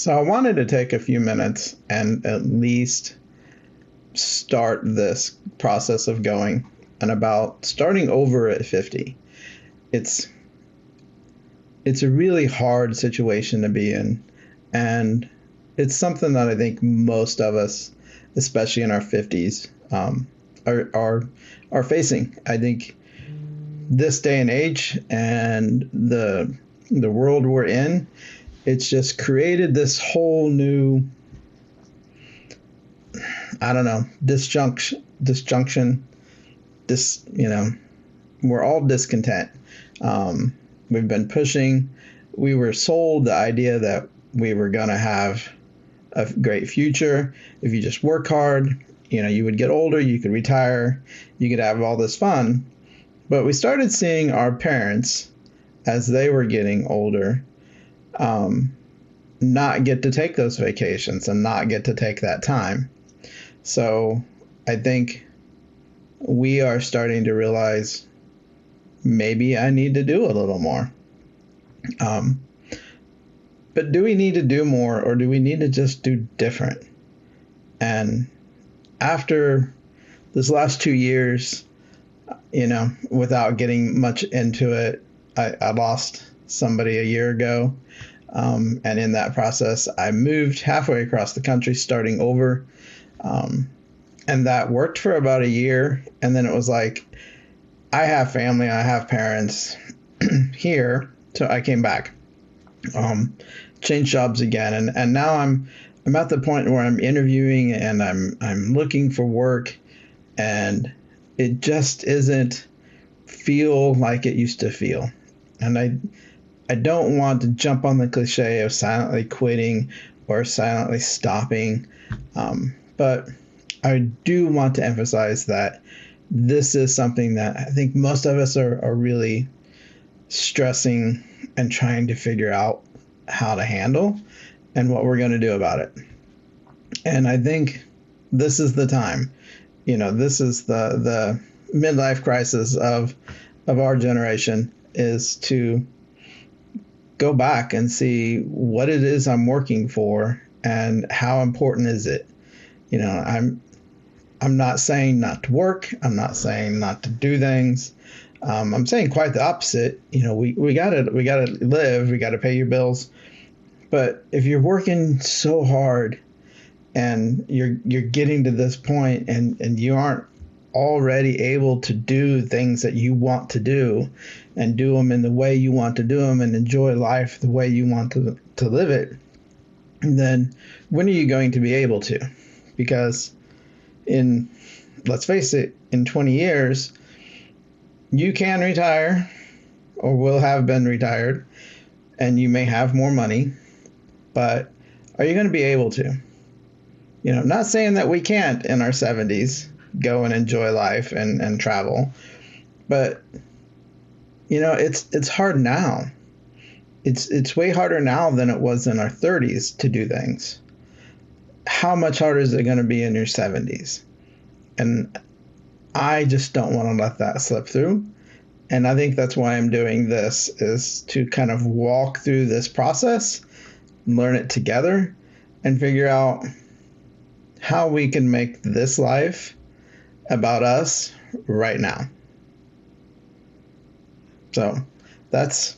So I wanted to take a few minutes and at least start this process of going and about starting over at 50. It's it's a really hard situation to be in, and it's something that I think most of us, especially in our 50s, are facing. I think this day and age and the world we're in, it's just created this whole new, I don't know, disjunction, this, we're all discontent. We've been pushing, we were sold the idea that we were going to have a great future. If you just work hard, you would get older, you could retire, you could have all this fun. But we started seeing our parents as they were getting older, not get to take those vacations and not get to take that time. So I think we are starting to realize maybe I need to do a little more. But do we need to do more, or do we need to just do different? And after this last 2 years, without getting much into it, I lost somebody a year ago. And in that process, I moved halfway across the country, starting over. And that worked for about a year. And then it was like, I have family, I have parents here. So I came back, changed jobs again. And now I'm at the point where I'm interviewing and I'm looking for work, and it just isn't feel like it used to feel. And I don't want to jump on the cliche of silently quitting or silently stopping. But I do want to emphasize that this is something that I think most of us are really stressing and trying to figure out how to handle and what we're going to do about it. And I think this is the time. This is the midlife crisis of our generation, is to go back and see what it is I'm working for and how important is it. I'm not saying not to work. I'm not saying not to do things. I'm saying quite the opposite. We gotta live. We gotta pay your bills. But if you're working so hard and you're getting to this point and you aren't already able to do things that you want to do and do them in the way you want to do them and enjoy life the way you want to live it, then when are you going to be able to? Because let's face it, in 20 years, you can retire or will have been retired, and you may have more money, but are you going to be able to? Not saying that we can't in our 70s go and enjoy life and travel, but it's hard now. It's way harder now than it was in our 30s to do things. How much harder is it going to be in your 70s? And I just don't want to let that slip through. And I think that's why I'm doing this, is to kind of walk through this process, learn it together, and figure out how we can make this life about us right now. So that's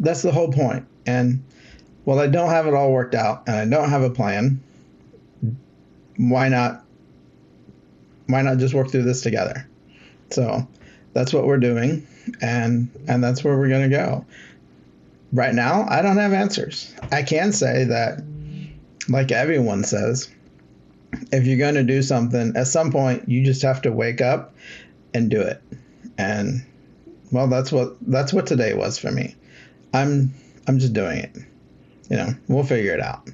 the whole point. And while I don't have it all worked out and I don't have a plan, why not just work through this together? So that's what we're doing, and that's where we're going to go. Right now, I don't have answers. I can say that, like everyone says, if you're going to do something, at some point you just have to wake up and do it. And well, that's what today was for me. I'm just doing it. We'll figure it out.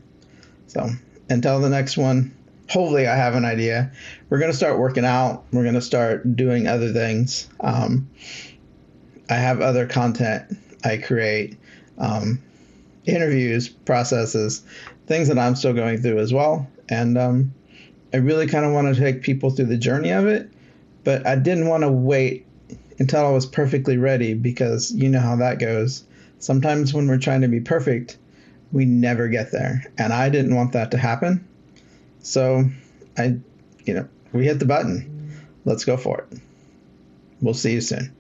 So until the next one, hopefully I have an idea. We're going to start working out. We're going to start doing other things. I have other content I create, interviews, processes, things that I'm still going through as well. And I really kind of want to take people through the journey of it, but I didn't want to wait until I was perfectly ready, because you know how that goes. Sometimes when we're trying to be perfect, we never get there. And I didn't want that to happen. So we hit the button. Let's go for it. We'll see you soon.